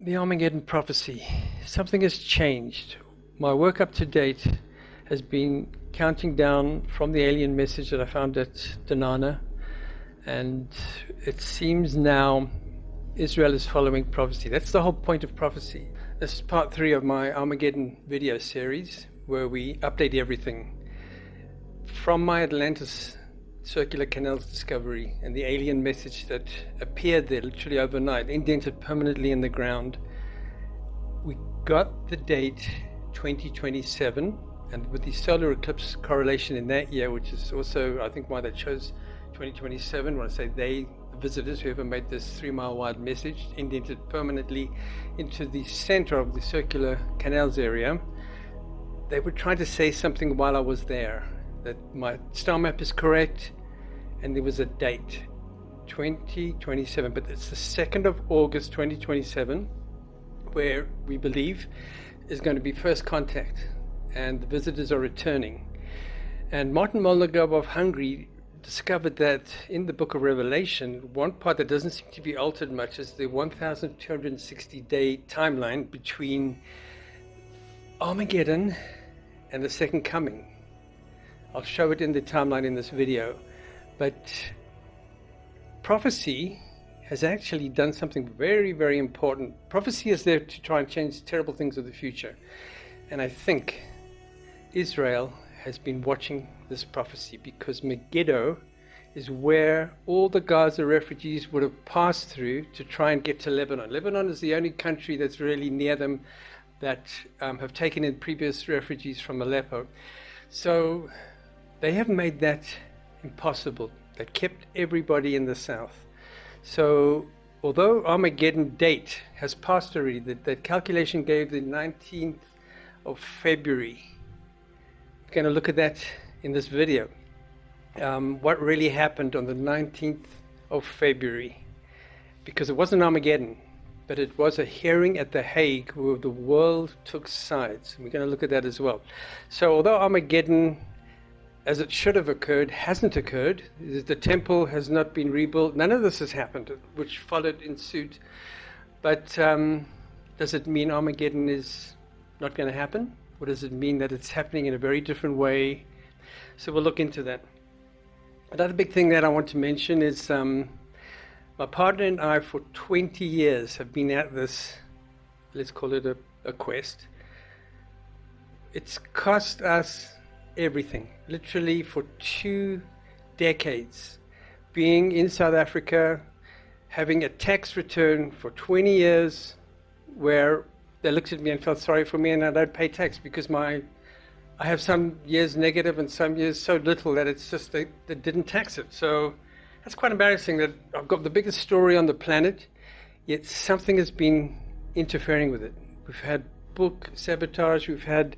The Armageddon prophecy. Something has changed. My work up to date has been counting down from the alien message that I found at Danana, and it seems now Israel is following prophecy. That's the whole point of prophecy. This is part 3 of my Armageddon video series, where we update everything from my Atlantis circular canals discovery and the alien message that appeared there literally overnight, indented permanently in the ground. We got the date 2027, and with the solar eclipse correlation in that year, which is also I think why they chose 2027. When I say they, the visitors, whoever made this 3-mile wide message, indented permanently into the center of the circular canals area, they were trying to say something while I was there, that my star map is correct, and there was a date 2027, but it's the 2nd of August 2027 where we believe is going to be first contact, and the visitors are returning. And Martin Molnagov of Hungary discovered that in the book of Revelation, one part that doesn't seem to be altered much is the 1260-day timeline between Armageddon and the second coming. I'll show it in the timeline in this video, but prophecy has actually done something very, very important. Prophecy is there to try and change terrible things of the future, and I think Israel has been watching this prophecy, because Megiddo is where all the Gaza refugees would have passed through to try and get to Lebanon. Lebanon is the only country that's really near them that have taken in previous refugees from Aleppo. So they have made that impossible. They kept everybody in the south. So although Armageddon date has passed already, that calculation gave the 19th of February. We're going to look at that in this video. What really happened on the 19th of February. Because it wasn't Armageddon, but it was a hearing at The Hague where the world took sides. We're going to look at that as well. So although Armageddon, as it should have occurred, hasn't occurred. The temple has not been rebuilt. None of this has happened, which followed in suit. But does it mean Armageddon is not going to happen? Or does it mean that it's happening in a very different way? So we'll look into that. Another big thing that I want to mention is my partner and I for 20 years have been at this, let's call it a quest. It's cost us everything, literally for 2 decades, being in South Africa, having a tax return for 20 years where they looked at me and felt sorry for me, and I don't pay tax because I have some years negative and some years so little that it's just they didn't tax it. So that's quite embarrassing that I've got the biggest story on the planet, yet something has been interfering with it. We've had book sabotage, we've had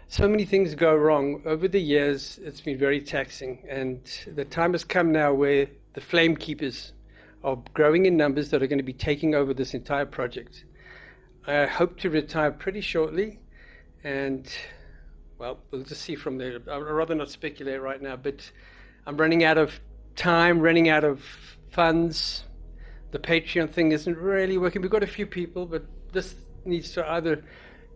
so many things go wrong over the years. It's been very taxing, and the time has come now where the flame keepers are growing in numbers that are going to be taking over this entire project. I hope to retire pretty shortly, and well, we'll just see from there. I'd rather not speculate right now, but I'm running out of time, running out of funds. The Patreon thing isn't really working. We've got a few people, but this needs to either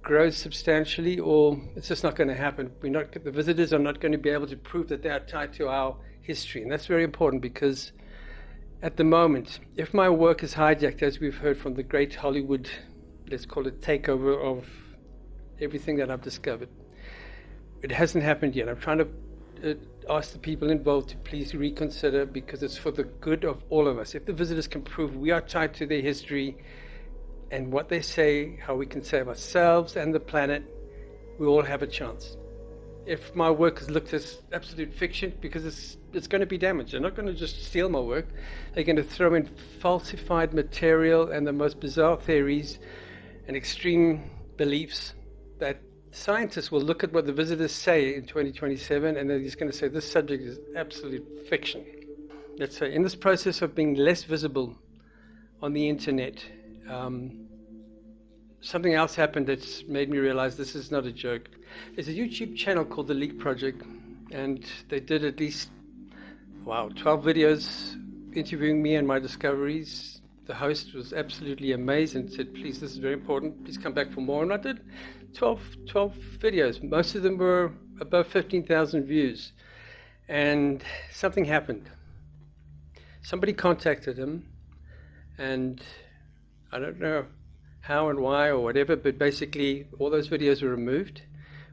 grow substantially or it's just not going to happen. The visitors are not going to be able to prove that they are tied to our history, and that's very important, because at the moment, if my work is hijacked, as we've heard from the great Hollywood, let's call it takeover of everything that I've discovered, it hasn't happened yet. I'm trying to ask the people involved to please reconsider, because it's for the good of all of us. If the visitors can prove we are tied to their history and what they say, how we can save ourselves and the planet, we all have a chance. If my work is looked as absolute fiction, because it's going to be damaged. They're not going to just steal my work. They're going to throw in falsified material and the most bizarre theories and extreme beliefs that scientists will look at what the visitors say in 2027, and they're just going to say this subject is absolute fiction. Let's say in this process of being less visible on the internet, something else happened that's made me realize this is not a joke. There's a YouTube channel called The Leak Project, and they did at least 12 videos interviewing me and my discoveries. the host was absolutely amazed and said, please, this is very important, please come back for more. And I did 12 videos. Most of them were above 15,000 views. And something happened. Somebody contacted him, and I don't know how and why or whatever, but basically all those videos were removed.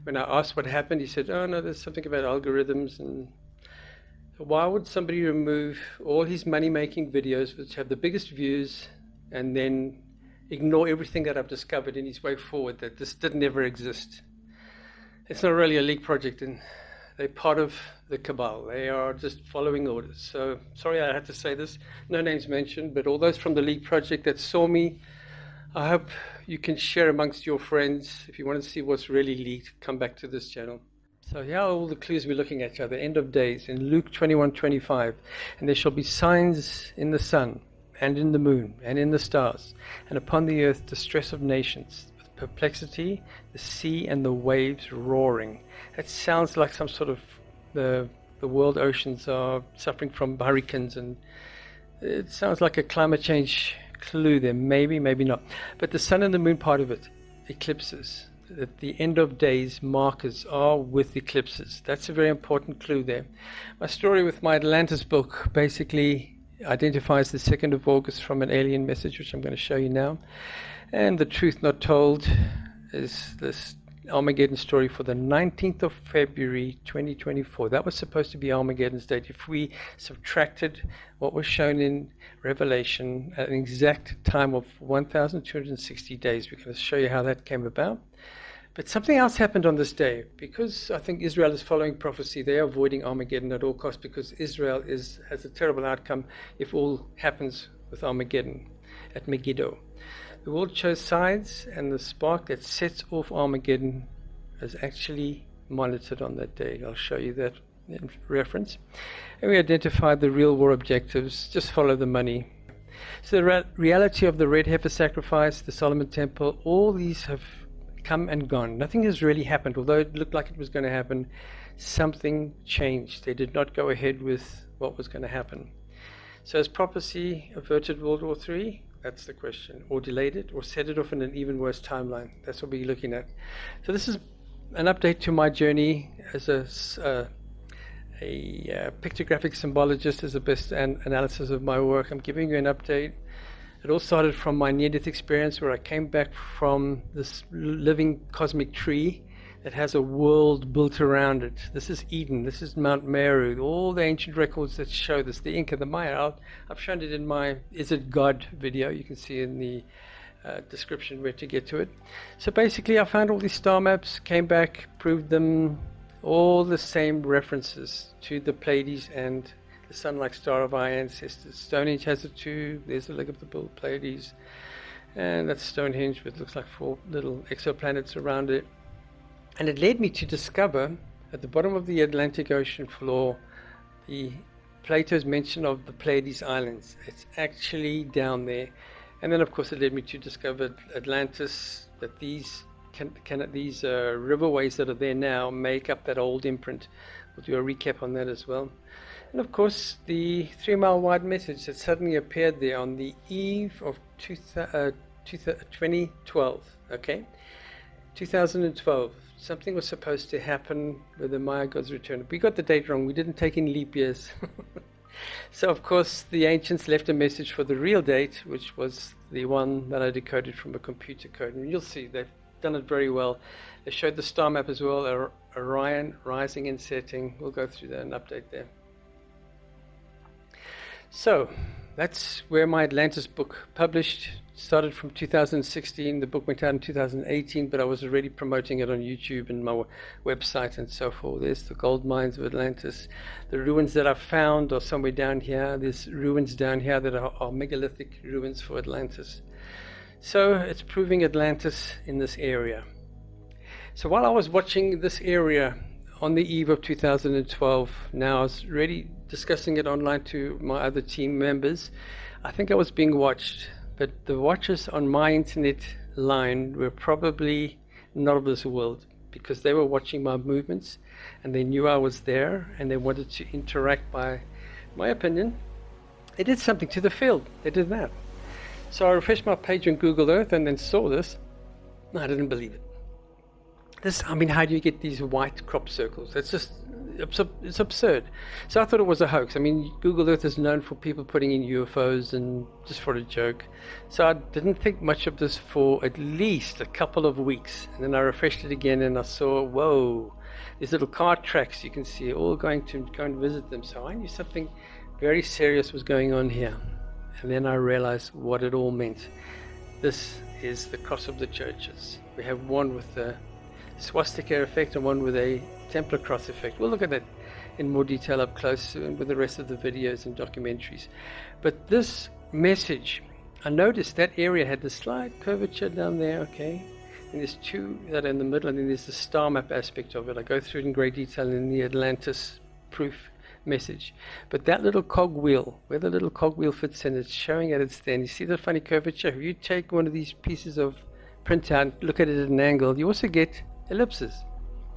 When I asked what happened, he said, oh no, there's something about algorithms. And why would somebody remove all his money-making videos, which have the biggest views, and then ignore everything that I've discovered in his way forward, that this didn't ever exist? It's not really a league project, and they're part of the cabal. They are just following orders. So, sorry I had to say this. No names mentioned, but all those from the League Project that saw me, I hope you can share amongst your friends. If you want to see what's really leaked, come back to this channel. So here are all the clues we're looking at here. The end of days in Luke 21:25. And there shall be signs in the sun, and in the moon, and in the stars, and upon the earth distress of nations, with perplexity, the sea and the waves roaring. It sounds like some sort of the world oceans are suffering from hurricanes, and it sounds like a climate change clue there. Maybe, maybe not. But the sun and the moon part of it, eclipses. At the end of days, markers are with eclipses. That's a very important clue there. My story with my Atlantis book basically identifies the 2nd of August from an alien message, which I'm going to show you now. And the truth not told is this Armageddon story for the 19th of February 2024. That was supposed to be Armageddon's date. If we subtracted what was shown in Revelation at an exact time of 1,260 days, we're going to show you how that came about. But something else happened on this day. Because I think Israel is following prophecy, they are avoiding Armageddon at all costs, because Israel has a terrible outcome if all happens with Armageddon, at Megiddo. The world chose sides, and the spark that sets off Armageddon is actually monitored on that day. I'll show you that in reference. And we identified the real war objectives. Just follow the money. So the reality of the red heifer sacrifice, the Solomon Temple, all these have come and gone. Nothing has really happened. Although it looked like it was going to happen, something changed. They did not go ahead with what was going to happen. So has prophecy averted World War III? That's the question. Or delayed it, or set it off in an even worse timeline? That's what we're looking at. So this is an update to my journey as a pictographic symbologist, as the best analysis of my work. I'm giving you an update. It all started from my near-death experience, where I came back from this living cosmic tree that has a world built around it. This is Eden. This is Mount Meru. All the ancient records that show this, the Inca, the Maya. I've shown it in my Is It God video. You can see in the description where to get to it. So basically I found all these star maps, came back, proved them, all the same references to the Pleiades and the sun-like star of our ancestors. Stonehenge has it too. There's the leg of the bull, Pleiades. And that's Stonehenge, but it looks like 4 little exoplanets around it. And it led me to discover at the bottom of the Atlantic Ocean floor the Plato's mention of the Pleiades Islands. It's actually down there. And then of course it led me to discover Atlantis, that these riverways that are there now make up that old imprint. We'll do a recap on that as well. And of course the 3 mile wide message that suddenly appeared there on the eve of 2012. Okay, 2012. Something was supposed to happen with the Maya God's return. We got the date wrong. We didn't take in leap years. So of course the ancients left a message for the real date, which was the one that I decoded from a computer code. And you'll see they've done it very well. They showed the star map as well, Orion rising and setting. We'll go through that and update there. So that's where my Atlantis book published started from 2016. The book went out in 2018, but I was already promoting it on YouTube and my website and so forth. There's the gold mines of Atlantis. The ruins that I found are somewhere down here. There's ruins down here that are megalithic ruins for Atlantis. So it's proving Atlantis in this area. So while I was watching this area on the eve of 2012, now I was really discussing it online to my other team members. I think I was being watched, but the watchers on my internet line were probably not of this world, because they were watching my movements and they knew I was there and they wanted to interact by my opinion. They did something to the field. They did that. So I refreshed my page on Google Earth and then saw this. I didn't believe it. I mean, how do you get these white crop circles? It's absurd. So I thought it was a hoax. I mean, Google Earth is known for people putting in UFOs and just for a joke. So I didn't think much of this for at least a couple of weeks. And then I refreshed it again and I saw, whoa, these little car tracks you can see, all going to go and visit them. So I knew something very serious was going on here. And then I realized what it all meant. This is the cross of the churches. We have one with the swastika effect and one with a Templar cross effect. We'll look at that in more detail up close with the rest of the videos and documentaries. But this message, I noticed that area had the slight curvature down there, okay? And there's two that are in the middle, and then there's the star map aspect of it. I go through it in great detail in the Atlantis proof message. But that little cogwheel, where the little cogwheel fits in, it's showing at its stand. You see the funny curvature? If you take one of these pieces of printout, look at it at an angle, you also get ellipses.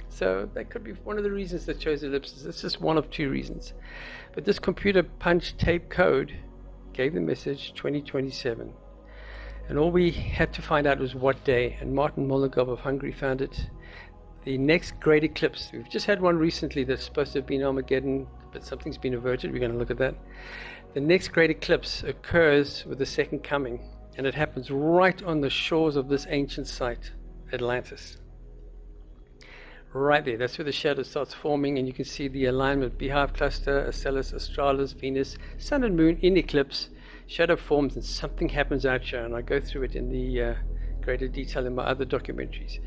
So that could be one of the reasons that chose ellipses. It's just one of two reasons. But this computer punch tape code gave the message 2027. And all we had to find out was what day. And Martin Molnagov of Hungary found it. The next great eclipse. We've just had one recently that's supposed to have been Armageddon, but something's been averted. We're going to look at that. The next great eclipse occurs with the second coming. And it happens right on the shores of this ancient site, Atlantis. Right there, that's where the shadow starts forming, and you can see the alignment: Beehive cluster, Ocellus, Australis, Venus, Sun and Moon in eclipse. Shadow forms and something happens out here, and I go through it in the greater detail in my other documentaries.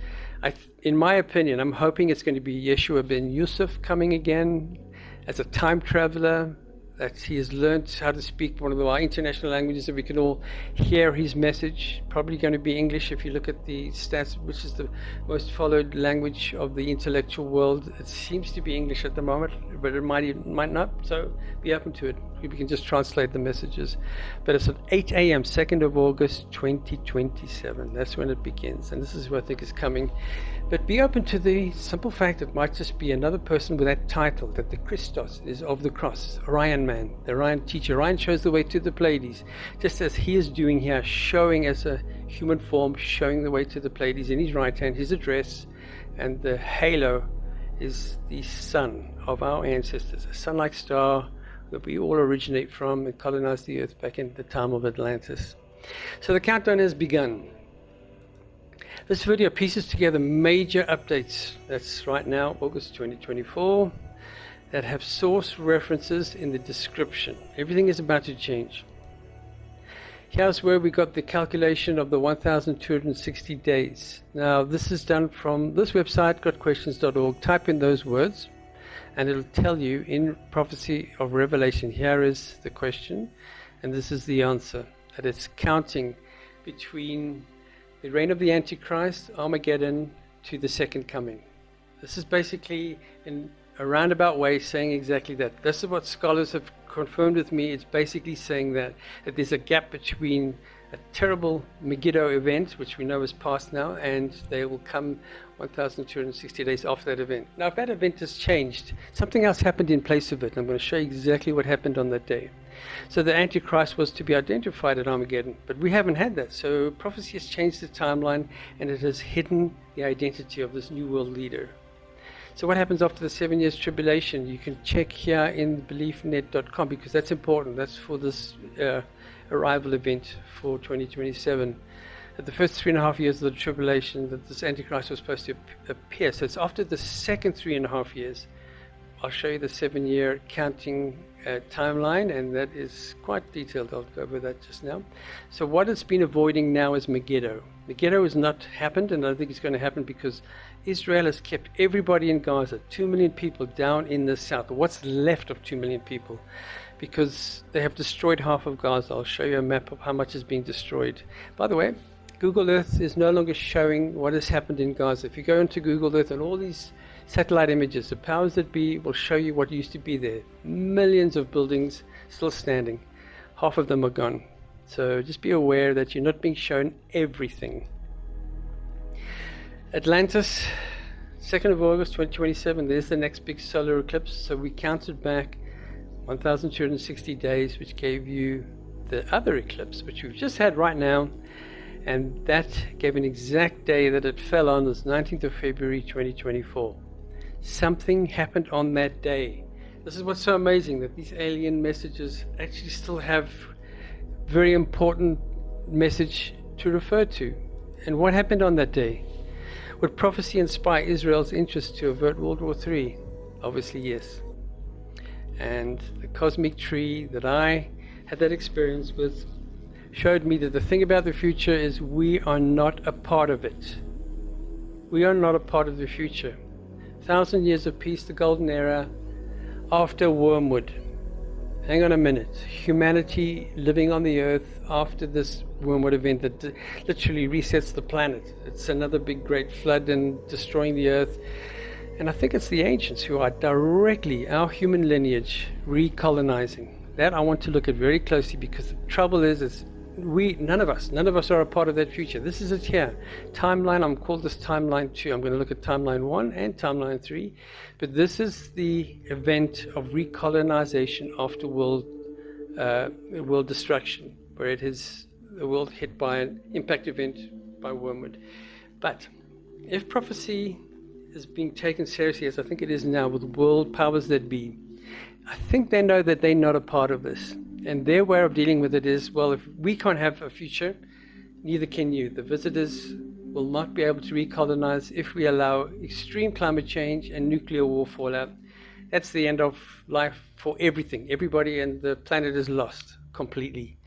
In my opinion, I'm hoping it's going to be Yeshua ben Yusuf coming again as a time traveler, that he has learned how to speak one of our international languages, that we can all hear his message. Probably going to be English if you look at the stats, which is the most followed language of the intellectual world. It seems to be English at the moment, but it might not, so be open to it. We can just translate the messages. But it's at 8 a.m., 2nd of August, 2027. That's when it begins, and this is what I think is coming. But be open to the simple fact that it might just be another person with that title, that the Christos is of the cross, Orion man, the Orion teacher. Orion shows the way to the Pleiades, just as he is doing here, showing as a human form, showing the way to the Pleiades in his right hand, his address, and the halo is the sun of our ancestors, a sun-like star that we all originate from and colonized the earth back in the time of Atlantis. So the countdown has begun. This video pieces together major updates, that's right now August 2024, that have source references in the description. Everything is about to change. Here's where we got the calculation of the 1,260 days. Now this is done from this website, gotquestions.org. Type in those words and it'll tell you in Prophecy of Revelation, here is the question and this is the answer, that it's counting between the reign of the Antichrist, Armageddon, to the second coming. This is basically in a roundabout way saying exactly that. This is what scholars have confirmed with me. It's basically saying that there's a gap between a terrible Megiddo event, which we know is past now, and they will come 1,260 days after that event. Now, if that event has changed, something else happened in place of it. I'm going to show you exactly what happened on that day. So the Antichrist was to be identified at Armageddon, but we haven't had that. So prophecy has changed the timeline, and it has hidden the identity of this new world leader. So what happens after the 7 years tribulation? You can check here in beliefnet.com, because that's important. That's for this arrival event for 2027. At the first 3.5 years of the tribulation, that this Antichrist was supposed to appear. So it's after the second 3.5 years. I'll show you the 7-year counting timeline, and that is quite detailed. I'll go over that just now. So what it's been avoiding now is Megiddo. Megiddo has not happened, and I don't think it's going to happen because Israel has kept everybody in Gaza, 2 million people down in the south, what's left of 2 million people, because they have destroyed half of Gaza. I'll show you a map of how much is being destroyed. By the way, Google Earth is no longer showing what has happened in Gaza. If you go into Google Earth and all these satellite images, the powers that be will show you what used to be there. Millions of buildings still standing. Half of them are gone. So just be aware that you're not being shown everything. Atlantis, 2nd of August 2027, there's the next big solar eclipse. So we counted back 1,260 days, which gave you the other eclipse, which we've just had right now, and that gave an exact day that it fell on, was 19th of February 2024. Something happened on that day. This is what's so amazing, that these alien messages actually still have very important message to refer to. And what happened on that day? Would prophecy inspire Israel's interest to avert World War III? Obviously yes. And the cosmic tree that I had that experience with showed me that the thing about the future is we are not a part of it. We are not a part of the future. 1,000 years of peace, the golden era, after wormwood. Hang on a minute. Humanity living on the earth after this wormwood event that literally resets the planet. It's another big great flood and destroying the earth. And I think it's the ancients who are directly, our human lineage, recolonizing. That I want to look at very closely, because the trouble is none of us are a part of that future. This is it here. Timeline, I'm called this timeline 2. I'm going to look at timeline 1 and timeline 3. But this is the event of recolonization after world destruction, where it is the world hit by an impact event by wormwood. But if prophecy is being taken seriously, as I think it is now, with world powers that be, I think they know that they're not a part of this. And their way of dealing with it is, well, if we can't have a future, neither can you. The visitors will not be able to recolonize if we allow extreme climate change and nuclear war fallout. That's the end of life for everything. Everybody, and the planet is lost completely.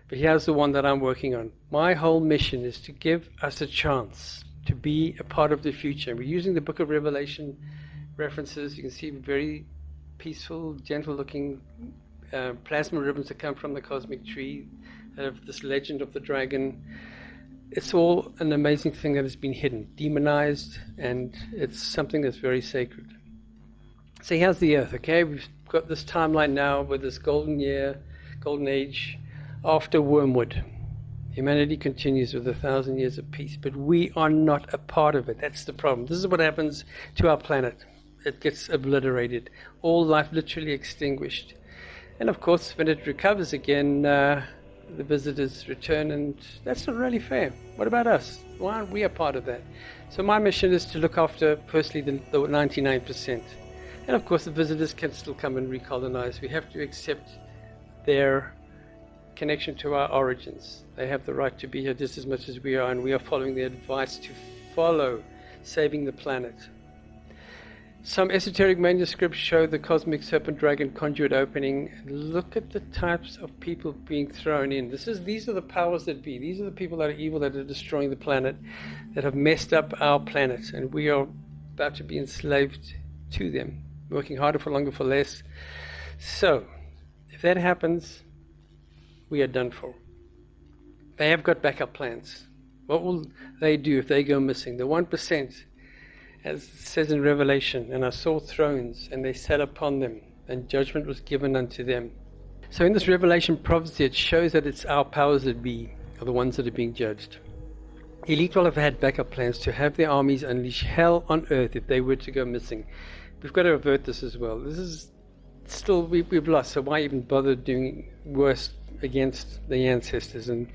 But here's the one that I'm working on. My whole mission is to give us a chance to be a part of the future. We're using the Book of Revelation references. You can see very peaceful, gentle-looking plasma ribbons that come from the cosmic tree, of this legend of the dragon. It's all an amazing thing that has been hidden, demonized, and it's something that's very sacred. So here's the earth, okay? We've got this timeline now with this golden age after wormwood. Humanity continues with 1,000 years of peace, but we are not a part of it. That's the problem. This is what happens to our planet. It gets obliterated. All life literally extinguished. And of course, when it recovers again, the visitors return, and that's not really fair. What about us? Why aren't we a part of that? So my mission is to look after, firstly, the 99%. And of course, the visitors can still come and recolonize. We have to accept their connection to our origins. They have the right to be here just as much as we are, and we are following their advice to follow saving the planet. Some esoteric manuscripts show the cosmic serpent dragon conduit opening. Look at the types of people being thrown in. These are the powers that be. These are the people that are evil, that are destroying the planet, that have messed up our planet, and we are about to be enslaved to them, working harder for longer for less. So, if that happens, we are done for. They have got backup plans. What will they do if they go missing? The 1%. As it says in Revelation, and I saw thrones, and they sat upon them, and judgment was given unto them. So in this Revelation prophecy, it shows that it's our powers that be are the ones that are being judged. Elite will have had backup plans to have their armies unleash hell on earth if they were to go missing. We've got to avert this as well. This is still, we've lost, so why even bother doing worse against the ancestors and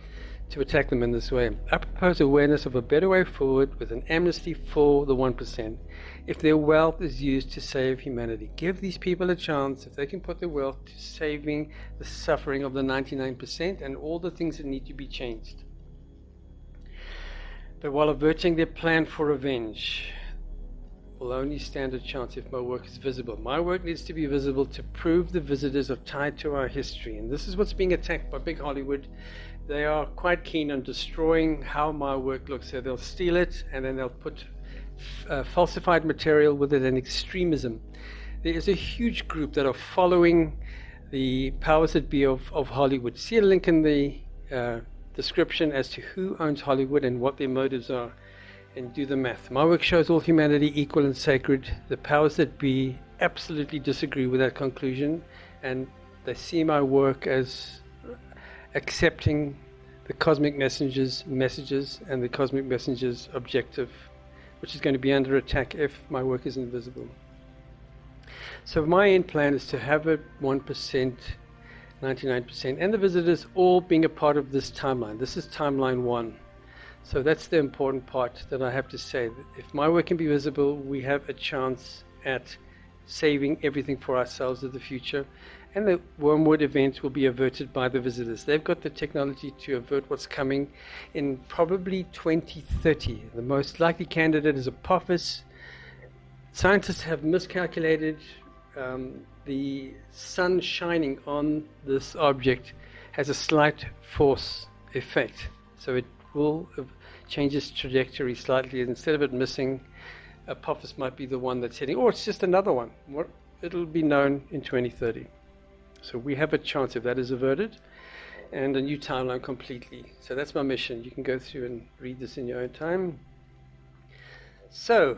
to attack them in this way? I propose awareness of a better way forward with an amnesty for the 1%. If their wealth is used to save humanity, give these people a chance, if they can put their wealth to saving the suffering of the 99% and all the things that need to be changed. But while averting their plan for revenge will only stand a chance if my work is visible. My work needs to be visible to prove the visitors are tied to our history. And this is what's being attacked by Big Hollywood. They are quite keen on destroying how my work looks. So they'll steal it, and then they'll put falsified material with it, and extremism. There is a huge group that are following the powers that be of Hollywood. See a link in the description as to who owns Hollywood and what their motives are, and do the math. My work shows all humanity equal and sacred. The powers that be absolutely disagree with that conclusion, and they see my work as accepting the cosmic messages and the cosmic messengers' objective, which is going to be under attack if my work is invisible. So my end plan is to have a 1% 99%, and the visitors all being a part of this timeline. This is timeline 1. So that's the important part that I have to say. If my work can be visible, we have a chance at saving everything for ourselves in the future. And the wormwood event will be averted by the visitors. They've got the technology to avert what's coming in probably 2030. The most likely candidate is Apophis. Scientists have miscalculated the sun shining on this object has a slight force effect. So it will change its trajectory slightly. Instead of it missing, Apophis might be the one that's hitting, or it's just another one. It'll be known in 2030. So we have a chance if that is averted, and a new timeline completely. So that's my mission. You can go through and read this in your own time. So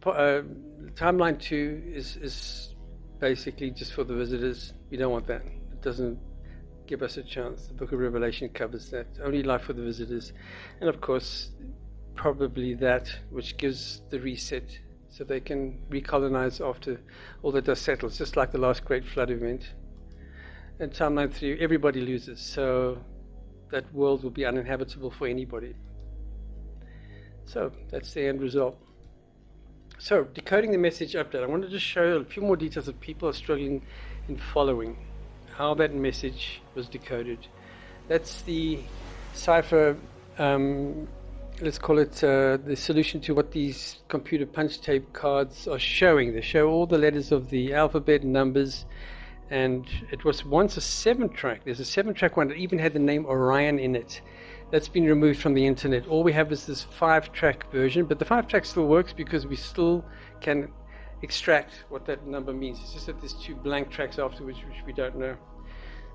timeline 2 is basically just for the visitors. We don't want that. It doesn't give us a chance. The book of Revelation covers that. Only life for the visitors. And of course, probably that which gives the reset so they can recolonize after all the dust settles, just like the last great flood event. And timeline 3, everybody loses, so that world will be uninhabitable for anybody. So that's the end result. So decoding the message update, I wanted to show a few more details that people are struggling in following, how that message was decoded. That's the cipher, let's call it the solution to what these computer punch tape cards are showing. They show all the letters of the alphabet, numbers, and it was once a 7-track. There's a 7-track one that even had the name Orion in it. That's been removed from the internet. All we have is this 5-track version, but the 5-track still works because we still can extract what that number means. It's just that there's 2 blank tracks afterwards which we don't know.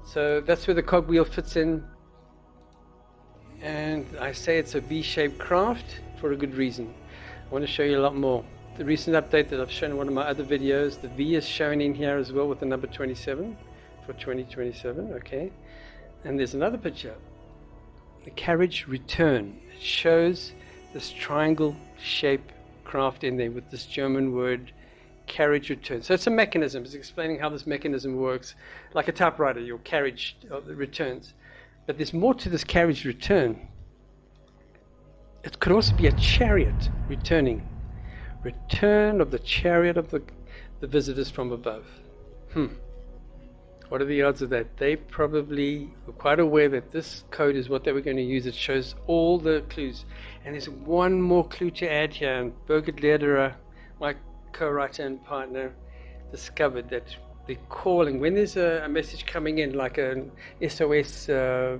So that's where the cogwheel fits in. And I say it's a V-shaped craft for a good reason. I want to show you a lot more. The recent update that I've shown in one of my other videos, the V is shown in here as well with the number 27 for 2027, okay. And there's another picture, the carriage return. It shows this triangle shape craft in there with this German word carriage return. So it's a mechanism. It's explaining how this mechanism works, like a typewriter, your carriage returns. But there's more to this carriage return. It could also be a chariot returning. Return of the chariot of the visitors from above. What are the odds of that? They probably were quite aware that this code is what they were going to use. It shows all the clues. And there's one more clue to add here. And Birgit Lederer, my co-writer and partner, discovered that the calling, when there's a message coming in, like an SOS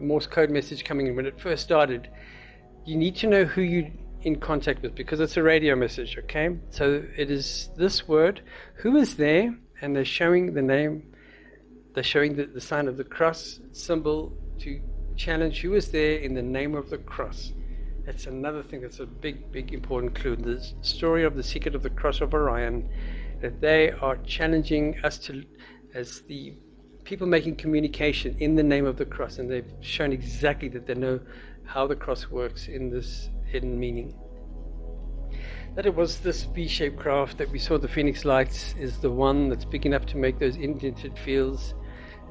Morse code message coming in, when it first started, you need to know who you're in contact with because it's a radio message, okay? So it is this word, who is there, and they're showing the name, they're showing the sign of the cross symbol to challenge who is there in the name of the cross. That's another thing that's a big important clue. The story of the secret of the cross of Orion, that they are challenging us to, as the people making communication in the name of the cross, and they've shown exactly that they know how the cross works in this hidden meaning. That it was this V-shaped craft that we saw, the Phoenix Lights, is the one that's big enough to make those indented fields,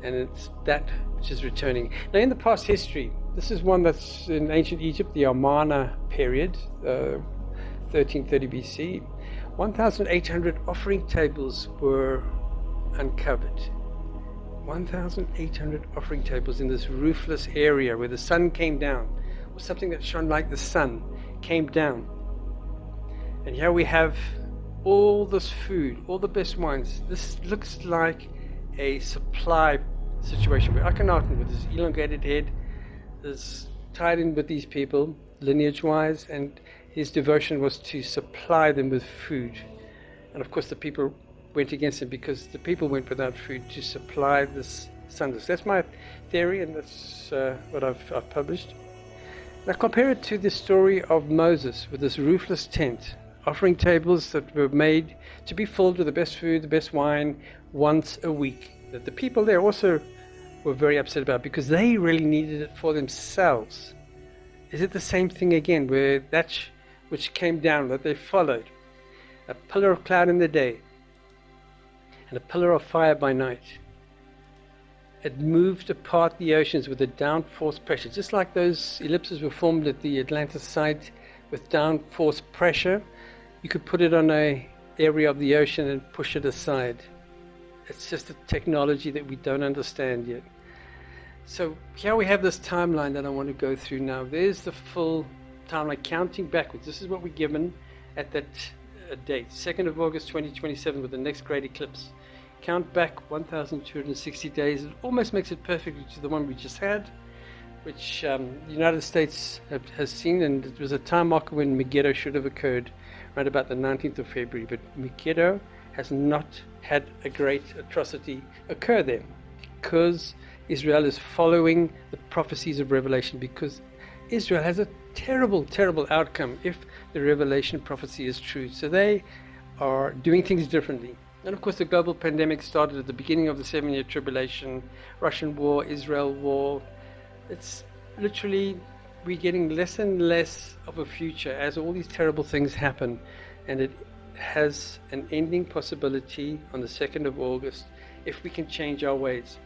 and it's that which is returning. Now in the past history, this is one that's in ancient Egypt, the Amarna period, 1330 BC. 1,800 offering tables were uncovered. 1,800 offering tables in this roofless area where the sun came down, or something that shone like the sun came down. And here we have all this food, all the best wines. This looks like a supply situation where Akhenaten, with his elongated head, is tied in with these people, lineage-wise, and his devotion was to supply them with food. And of course the people went against him because the people went without food to supply this sundisk. That's my theory, and that's what I've published. Now compare it to the story of Moses with this roofless tent, offering tables that were made to be filled with the best food, the best wine, once a week. That the people there also were very upset about because they really needed it for themselves. Is it the same thing again, where that which came down, that they followed, a pillar of cloud in the day and a pillar of fire by night, It moved apart the oceans with a downforce pressure, just like those ellipses were formed at the Atlantis site with downforce pressure. You could put it on a area of the ocean and push it aside. It's just a technology that we don't understand yet. So here we have this timeline that I want to go through now. There's the full timeline counting backwards. This is what we're given at that date, 2nd of August 2027, with the next great eclipse. Count back 1,260 days. It almost makes it perfectly to the one we just had, which the United States has seen, and it was a time marker when Megiddo should have occurred, right about the 19th of February. But Megiddo has not had a great atrocity occur there, because Israel is following the prophecies of Revelation, because Israel has a terrible, terrible outcome if the Revelation prophecy is true. So they are doing things differently. And of course the global pandemic started at the beginning of the 7-year tribulation, Russian war, Israel war. It's literally, we're getting less and less of a future as all these terrible things happen. And it has an ending possibility on the 2nd of August if we can change our ways.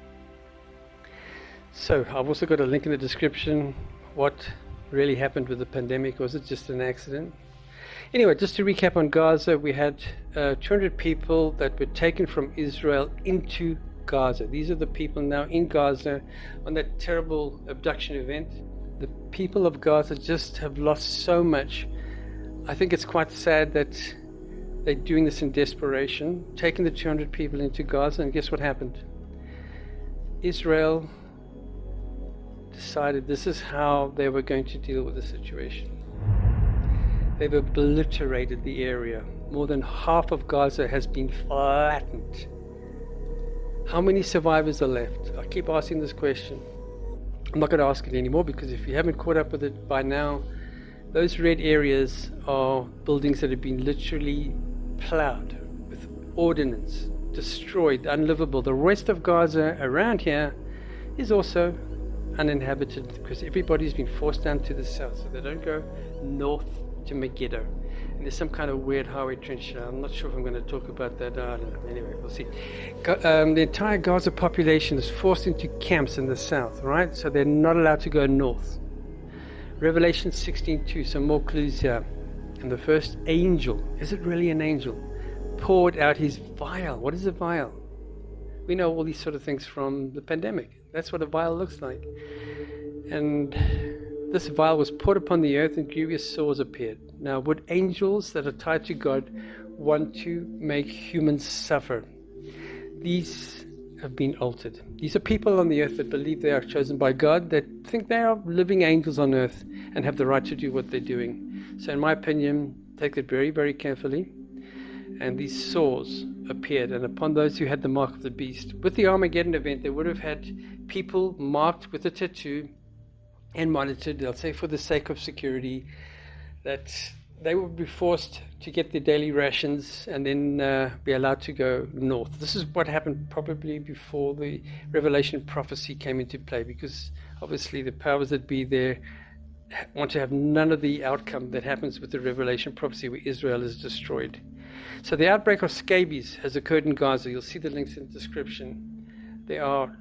So I've also got a link in the description. What really happened with the pandemic? Was it just an accident? Anyway, just to recap on Gaza, we had 200 people that were taken from Israel into Gaza. These are the people now in Gaza on that terrible abduction event. The people of Gaza just have lost so much. I think it's quite sad that they're doing this in desperation, taking the 200 people into Gaza, and guess what happened? Israel decided this is how they were going to deal with the situation. They've obliterated the area. More than half of Gaza has been flattened. How many survivors are left? I keep asking this question. I'm not going to ask it anymore, because if you haven't caught up with it by now, those red areas are buildings that have been literally plowed with ordnance, destroyed, unlivable. The rest of Gaza around here is also uninhabited, because everybody's been forced down to the south, so they don't go north to Megiddo. And there's some kind of weird highway trench. I'm not sure if I'm going to talk about that. I don't know. Anyway, we'll see. The entire Gaza population is forced into camps in the south, right? So they're not allowed to go north. Revelation 16:2, some more clues here. And the first angel, is it really an angel, poured out his vial. What is a vial? We know all these sort of things from the pandemic. That's what a vial looks like. And this vial was poured upon the earth, and grievous sores appeared. Now, would angels that are tied to God want to make humans suffer? These have been altered. These are people on the earth that believe they are chosen by God, that think they are living angels on earth and have the right to do what they're doing. So in my opinion, take it very, very carefully. And these sores appeared, and upon those who had the mark of the beast. With the Armageddon event, they would have had people marked with a tattoo and monitored, they'll say for the sake of security, that they would be forced to get their daily rations and then be allowed to go north. This is what happened probably before the Revelation prophecy came into play, because obviously the powers that be there want to have none of the outcome that happens with the Revelation prophecy where Israel is destroyed. So the outbreak of scabies has occurred in Gaza. You'll see the links in the description. There are,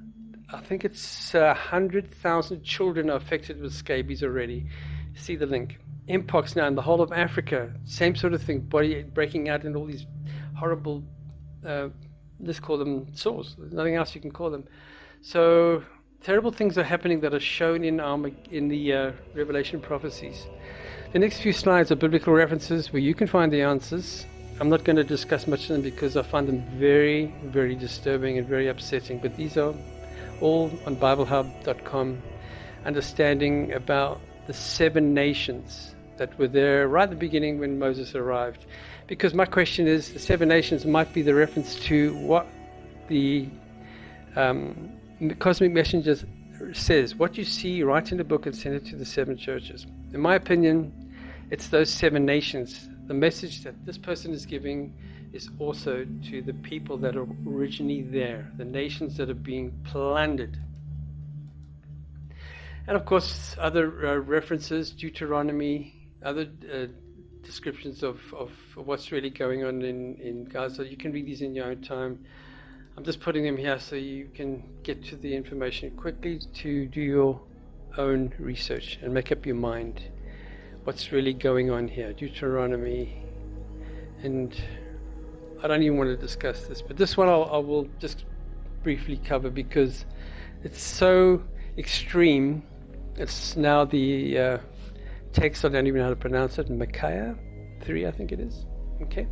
I think it's 100,000 children are affected with scabies already. See the link. Mpox now in the whole of Africa. Same sort of thing. Body breaking out in all these horrible, let's call them sores. There's nothing else you can call them. So terrible things are happening that are shown in the Revelation prophecies. The next few slides are biblical references where you can find the answers. I'm not going to discuss much of them because I find them very, very disturbing and very upsetting. But these are all on BibleHub.com, understanding about the 7 nations that were there right at the beginning when Moses arrived. Because my question is, the 7 nations might be the reference to what the Cosmic Messenger says. What you see, write in the book and send it to the 7 churches. In my opinion, it's those 7 nations. The message that this person is giving is also to the people that are originally there, the nations that are being plundered. And of course, other references, Deuteronomy, other descriptions of what's really going on in Gaza. You can read these in your own time. I'm just putting them here so you can get to the information quickly to do your own research and make up your mind what's really going on here. Deuteronomy, and I don't even want to discuss this, but this one I will just briefly cover because it's so extreme. It's now the text, I don't even know how to pronounce it, Micaiah 3, I think it is. Okay.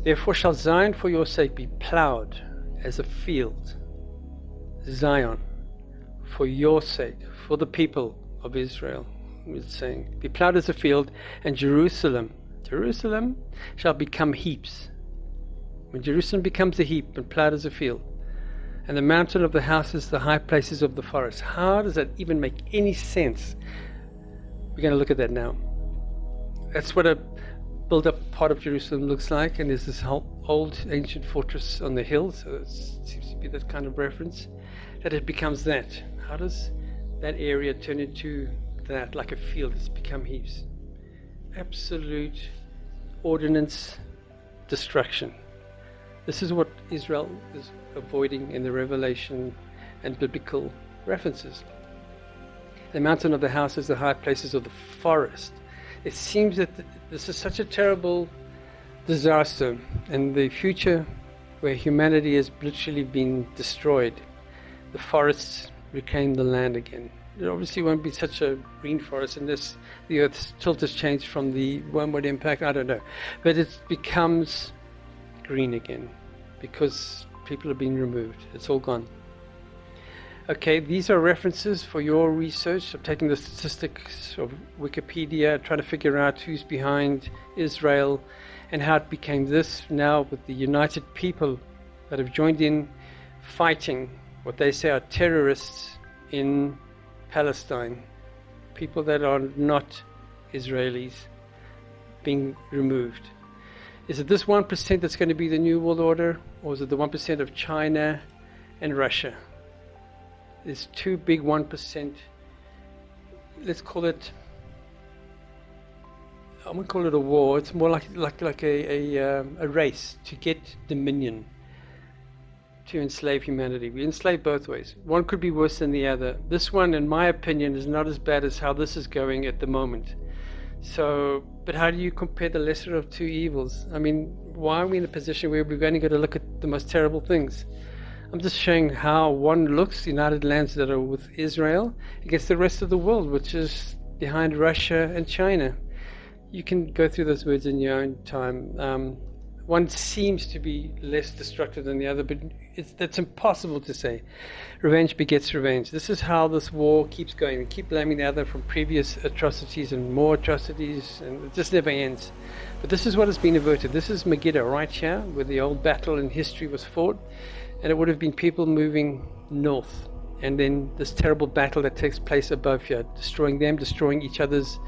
Therefore shall Zion for your sake be plowed as a field. Zion, for your sake, for the people of Israel, it's saying, be plowed as a field, and Jerusalem shall become heaps. When Jerusalem becomes a heap and plowed as a field, and the mountain of the houses, the high places of the forest. How does that even make any sense? We're going to look at that now. That's what a built-up part of Jerusalem looks like, and there's this whole old ancient fortress on the hill, so it seems to be that kind of reference, that it becomes that. How does that area turn into that, like a field? It's become heaps. Absolute ordinance destruction. This is what Israel is avoiding in the Revelation and biblical references. The mountain of the houses, the high places of the forest. It seems that this is such a terrible disaster, and the future where humanity has literally been destroyed, the forests reclaim the land again. There obviously won't be such a green forest unless the Earth's tilt has changed from the wormwood impact, I don't know. But it becomes green again because people have been removed. It's all gone. Okay, these are references for your research. I'm taking the statistics of Wikipedia, trying to figure out who's behind Israel and how it became this now with the united people that have joined in fighting what they say are terrorists in Palestine, people that are not Israelis being removed. Is it this 1% that's going to be the new world order, or is it the 1% of China and Russia? There's two big 1%. Let's call it, I wouldn't call it a war. It's more like a race to get dominion, to enslave humanity. We enslave both ways. One could be worse than the other. This one, in my opinion, is not as bad as how this is going at the moment. So, but how do you compare the lesser of two evils? I mean, why are we in a position where we've only got to look at the most terrible things? I'm just showing how one looks, united lands that are with Israel, against the rest of the world, which is behind Russia and China. You can go through those words in your own time. One seems to be less destructive than the other, but that's impossible to say. Revenge begets revenge. This is how this war keeps going. We keep blaming the other from previous atrocities and more atrocities, and it just never ends. But this is what has been averted. This is Megiddo right here, where the old battle in history was fought, and it would have been people moving north. And then this terrible battle that takes place above here, destroying them, destroying each other's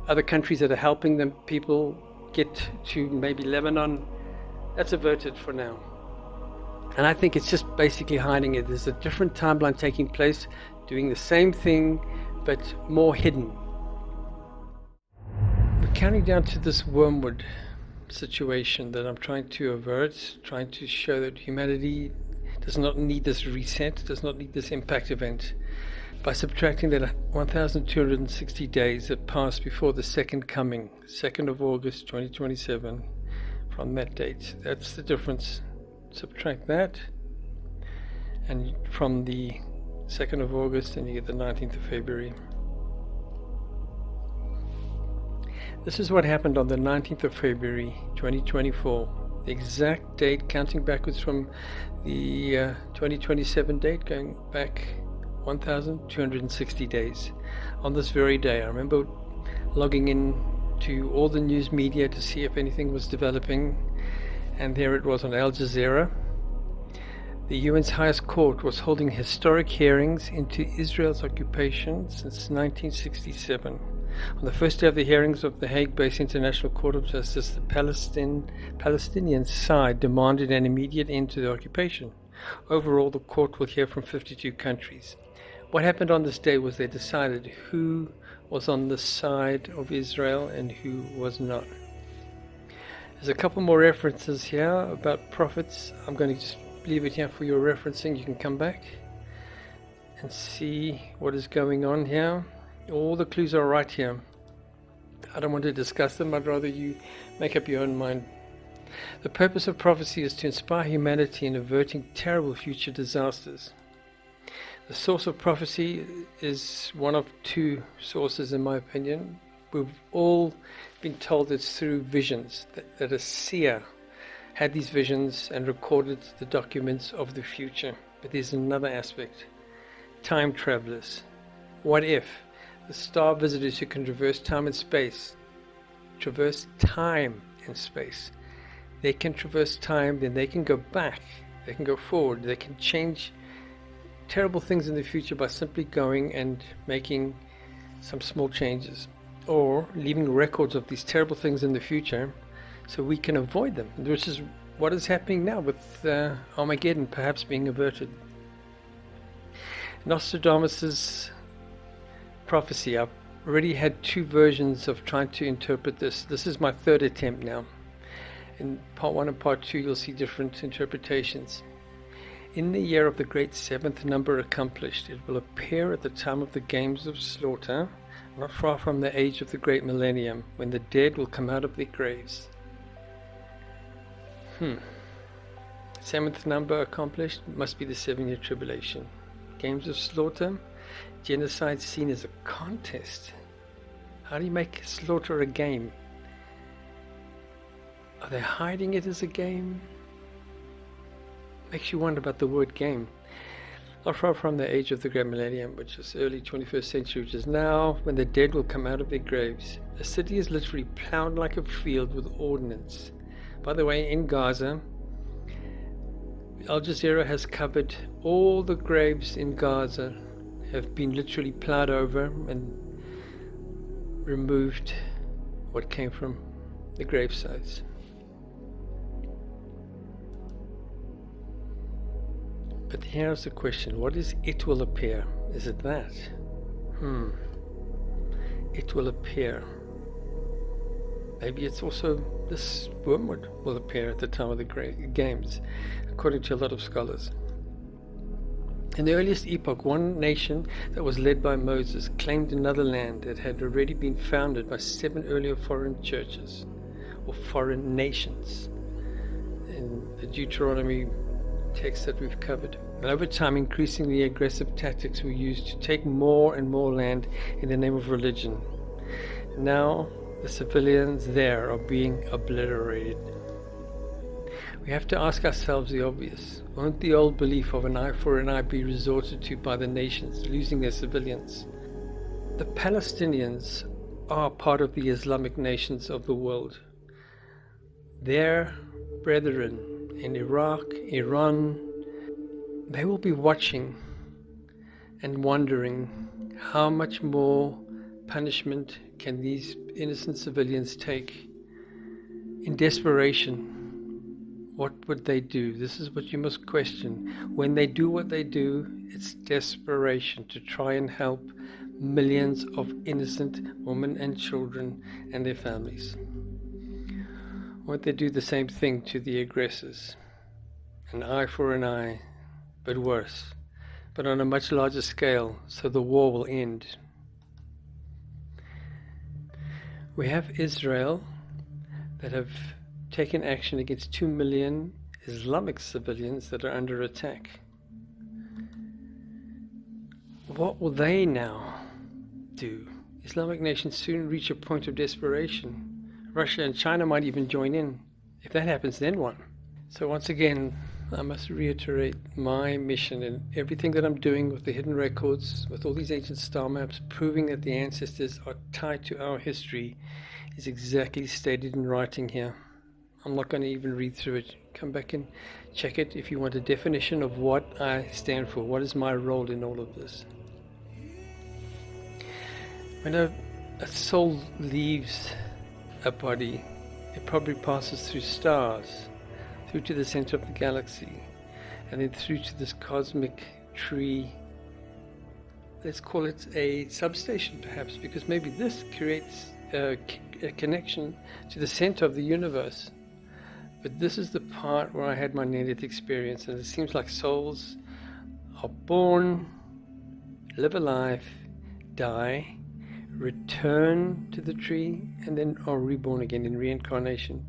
other countries that are helping them. People get to maybe Lebanon. That's averted for now. And I think it's just basically hiding it. There's a different timeline taking place, doing the same thing, but more hidden. We're counting down to this wormwood situation that I'm trying to avert, trying to show that humanity does not need this reset, does not need this impact event. By subtracting that 1,260 days that passed before the second coming, 2nd of August 2027, from that date. That's the difference. Subtract that, and from the 2nd of August, and you get the 19th of February. This is what happened on the 19th of February 2024. The exact date, counting backwards from the 2027 date, going back 1,260 days. On this very day, I remember logging in to all the news media to see if anything was developing, and there it was on Al Jazeera. The UN's highest court was holding historic hearings into Israel's occupation since 1967. On the first day of the hearings of the Hague-based International Court of Justice, the Palestinian side demanded an immediate end to the occupation. Overall, the court will hear from 52 countries. What happened on this day was they decided who was on the side of Israel and who was not. There's a couple more references here about prophets. I'm going to just leave it here for your referencing. You can come back and see what is going on here. All the clues are right here. I don't want to discuss them. I'd rather you make up your own mind. The purpose of prophecy is to inspire humanity in averting terrible future disasters. The source of prophecy is one of two sources, in my opinion. We've all been told it's through visions, that a seer had these visions and recorded the documents of the future. But there's another aspect. Time travelers. What if the star visitors who can traverse time and space, they can traverse time, then they can go back, they can go forward, they can change terrible things in the future by simply going and making some small changes, or leaving records of these terrible things in the future so we can avoid them, which is what is happening now with Armageddon perhaps being averted. Nostradamus' prophecy, I've already had two versions of trying to interpret this. This is my third attempt now. In part 1 and part 2 you'll see different interpretations. In the year of the great seventh number accomplished, it will appear at the time of the games of slaughter, not far from the age of the great millennium, when the dead will come out of their graves. Seventh number accomplished must be the 7-year tribulation. Games of slaughter, genocide seen as a contest. How do you make slaughter a game? Are they hiding it as a game? Makes you wonder about the word game. Not far from the age of the great millennium, which is early 21st century, which is now, when the dead will come out of their graves. A city is literally plowed like a field with ordnance. By the way, in Gaza, Al Jazeera has covered all the graves in Gaza have been literally plowed over and removed what came from the gravesites. But here's the question, what is it will appear? Is it that? It will appear. Maybe it's also this wormwood will appear at the time of the games, according to a lot of scholars. In the earliest epoch, one nation that was led by Moses claimed another land that had already been founded by 7 earlier foreign churches, or foreign nations, in the Deuteronomy text that we've covered. And over time, increasingly aggressive tactics were used to take more and more land in the name of religion. Now, the civilians there are being obliterated. We have to ask ourselves the obvious. Won't the old belief of an eye for an eye be resorted to by the nations, losing their civilians? The Palestinians are part of the Islamic nations of the world. Their brethren in Iraq, Iran, they will be watching and wondering how much more punishment can these innocent civilians take. In desperation, what would they do? This is what you must question. When they do what they do, it's desperation to try and help millions of innocent women and children and their families. Won't they do the same thing to the aggressors? An eye for an eye, but worse, but on a much larger scale, so the war will end. We have Israel that have taken action against 2 million Islamic civilians that are under attack. What will they now do? Islamic nations soon reach a point of desperation. Russia and China might even join in. If that happens, then what? So once again, I must reiterate my mission in everything that I'm doing with the hidden records, with all these ancient star maps, proving that the ancestors are tied to our history, is exactly stated in writing here. I'm not going to even read through it. Come back and check it if you want a definition of what I stand for. What is my role in all of this? When a soul leaves a body, it probably passes through stars, through to the center of the galaxy, and then through to this cosmic tree. Let's call it a substation perhaps, because maybe this creates a connection to the center of the universe. But this is the part where I had my near-death experience, and it seems like souls are born, live a life, die, return to the tree, and then are reborn again in reincarnation,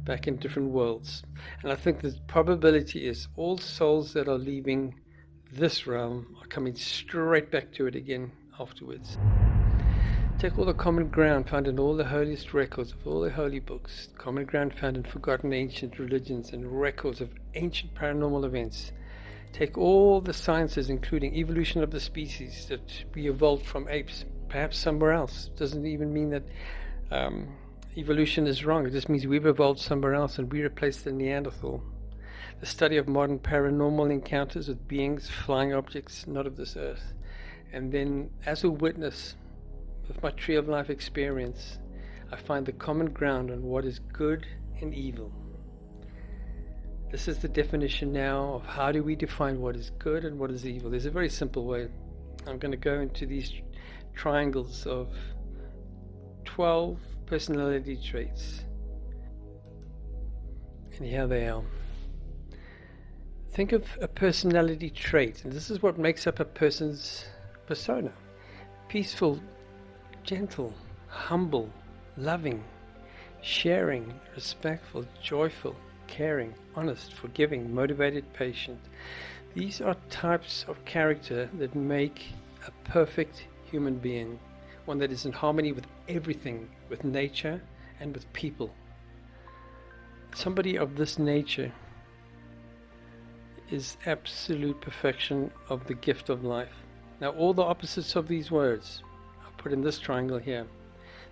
back in different worlds. And I think the probability is all souls that are leaving this realm are coming straight back to it again afterwards. Take all the common ground found in all the holiest records of all the holy books, common ground found in forgotten ancient religions and records of ancient paranormal events. Take all the sciences, including evolution of the species, that we evolved from apes, perhaps somewhere else. Doesn't even mean that evolution is wrong. It just means we've evolved somewhere else and we replaced the Neanderthal. The study of modern paranormal encounters with beings, flying objects, not of this earth. And then, as a witness, with my Tree of Life experience, I find the common ground on what is good and evil. This is the definition now of how do we define what is good and what is evil. There's a very simple way. I'm going to go into these triangles of 12 personality traits. And here they are. Think of a personality trait, and this is what makes up a person's persona. Peaceful, gentle, humble, loving, sharing, respectful, joyful, caring, honest, forgiving, motivated, patient. These are types of character that make a perfect human being, one that is in harmony with everything, with nature and with people. Somebody of this nature is absolute perfection of the gift of life. Now, all the opposites of these words are put in this triangle here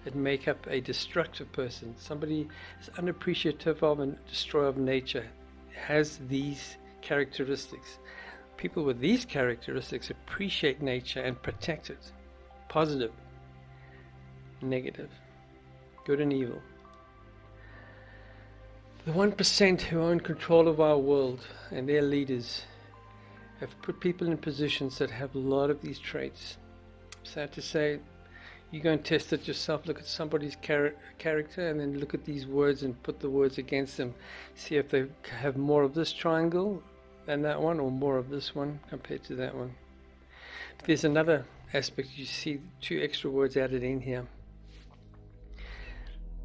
that make up a destructive person. Somebody is unappreciative of and destroyer of nature, has these characteristics. People with these characteristics appreciate nature and protect it. Positive, negative, good and evil. The 1% who own control of our world and their leaders have put people in positions that have a lot of these traits. Sad to say, you go and test it yourself, look at somebody's character and then look at these words and put the words against them. See if they have more of this triangle than that one or more of this one compared to that one. But there's another aspect. You see 2 extra words added in here.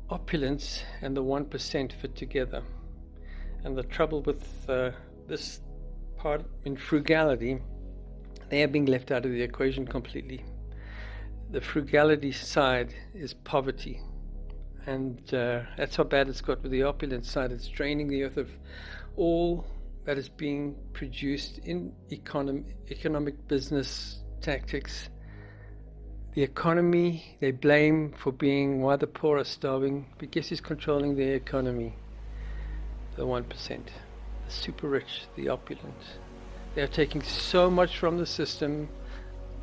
Opulence and the 1% fit together. And the trouble with this part in frugality, they are being left out of the equation completely. The frugality side is poverty, and that's how bad it's got with the opulence side. It's draining the earth of all that is being produced in economic business tactics. The economy they blame for being why the poor are starving, but guess who's controlling the economy? The 1%, the super rich, the opulent. They are taking so much from the system.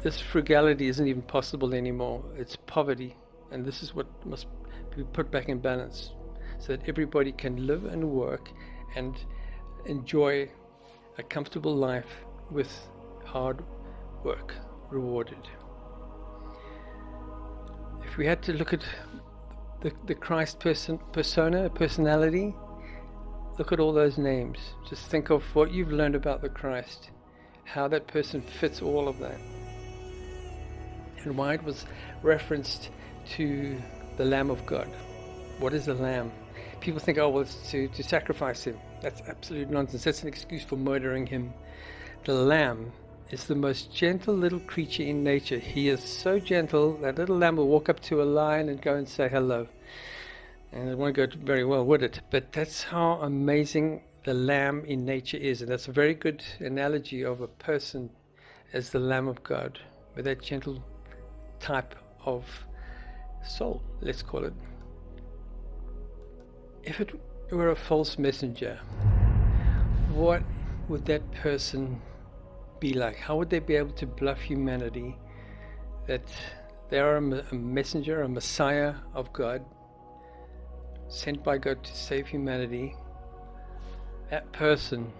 This frugality isn't even possible anymore. It's poverty, and this is what must be put back in balance so that everybody can live and work and enjoy a comfortable life with hard work rewarded. If we had to look at the Christ personality, look at all those names. Just think of what you've learned about the Christ, how that person fits all of that, and why it was referenced to the Lamb of God. What is a lamb? People think, oh, well, it's to sacrifice him. That's absolute nonsense. That's an excuse for murdering him. The lamb is the most gentle little creature in nature. He is so gentle that little lamb will walk up to a lion and go and say hello. And it won't go very well, would it? But that's how amazing the lamb in nature is. And that's a very good analogy of a person as the Lamb of God, with that gentle type of soul, let's call it. If it were a false messenger, what would that person be like? How would they be able to bluff humanity that they are a messenger, a messiah of God, sent by God to save humanity? That person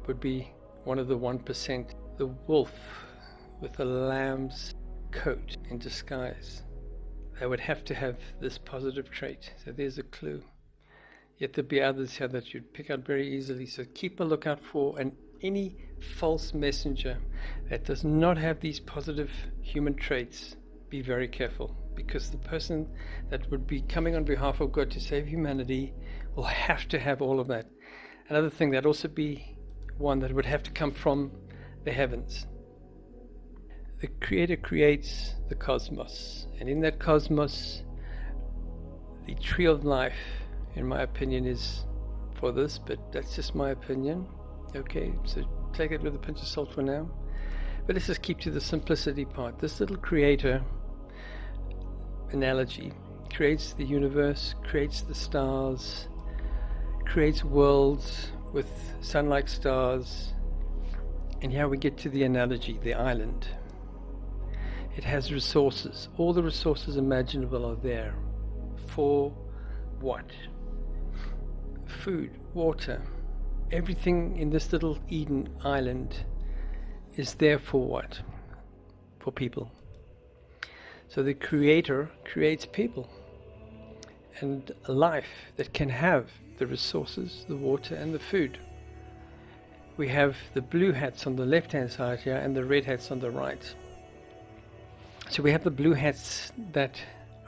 would be one of the 1%, the wolf with the lamb's coat in disguise. They would have to have this positive trait. So there's a clue. yet there'll be others here that you'd pick out very easily. So keep a lookout for any false messenger that does not have these positive human traits. Be very careful, because the person that would be coming on behalf of God to save humanity will have to have all of that. Another thing, that'd also be one that would have to come from the heavens. The Creator creates the cosmos, and in that cosmos, the tree of life, in my opinion, is for this, but that's just my opinion. Okay, so take it with a pinch of salt for now. But let's just keep to the simplicity part. This little creator analogy creates the universe, creates the stars, creates worlds with sun-like stars. And here we get to the analogy, the island. It has resources. All the resources imaginable are there. For what? Food, water. Everything in this little Eden island is there for what? For people. So the Creator creates people and a life that can have the resources, the water and the food. We have the blue hats on the left hand side here and the red hats on the right. So we have the blue hats that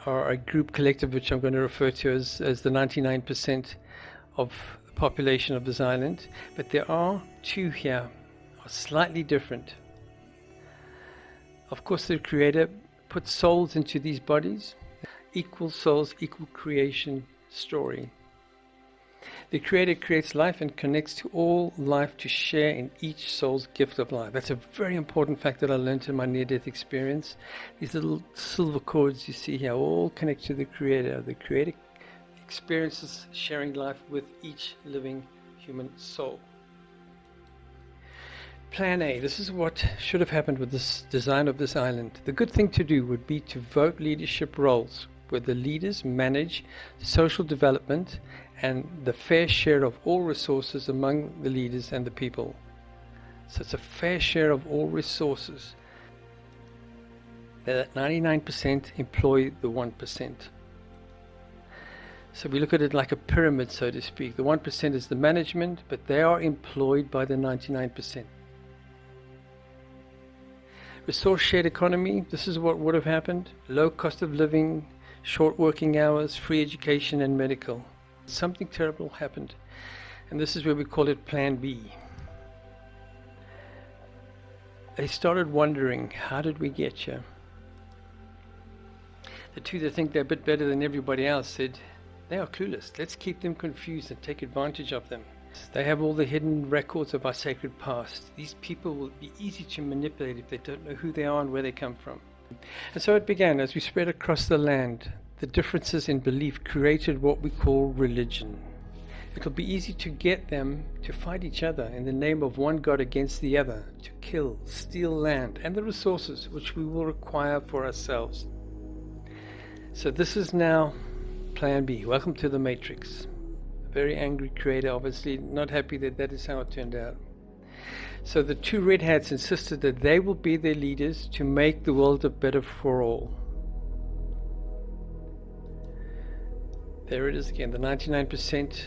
are a group collective, which I'm going to refer to as the 99% of the population of this island. But there are two here, are slightly different. Of course, the Creator puts souls into these bodies, equal souls, equal creation story. The Creator creates life and connects to all life to share in each soul's gift of life. That's a very important fact that I learned in my near-death experience. These little silver cords you see here all connect to the Creator. The Creator experiences sharing life with each living human soul. Plan A. This is what should have happened with this design of this island. The good thing to do would be to vote leadership roles where the leaders manage social development and the fair share of all resources among the leaders and the people. So it's a fair share of all resources. That 99% employ the 1%. So we look at it like a pyramid, so to speak. The 1% is the management, but they are employed by the 99%. Resource shared economy, this is what would have happened. Low cost of living, short working hours, free education and medical. Something terrible happened, and this is where we call it Plan B. They started wondering, how did we get here? The two that think they're a bit better than everybody else said, they are clueless. Let's keep them confused and take advantage of them. They have all the hidden records of our sacred past. These people will be easy to manipulate if they don't know who they are and where they come from. And so it began as we spread across the land. The differences in belief created what we call religion. It'll be easy to get them to fight each other in the name of one God against the other, to kill, steal land and the resources which we will require for ourselves. So this is now Plan B. Welcome to the Matrix. A very angry Creator, obviously not happy that that is how it turned out. So the two red hats insisted that they will be their leaders to make the world a better for all. There it is again, the 99%,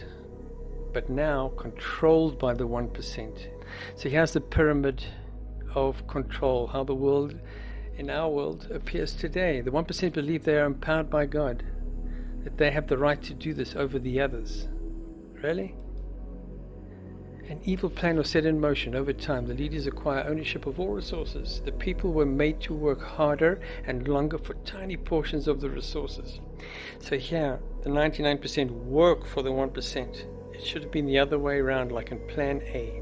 but now controlled by the 1%. So here's the pyramid of control, how the world, in our world, appears today. The 1% believe they are empowered by God, that they have the right to do this over the others. Really? An evil plan was set in motion. Over time, the leaders acquire ownership of all resources. The people were made to work harder and longer for tiny portions of the resources. So here, the 99% work for the 1%. It should have been the other way around, like in Plan A.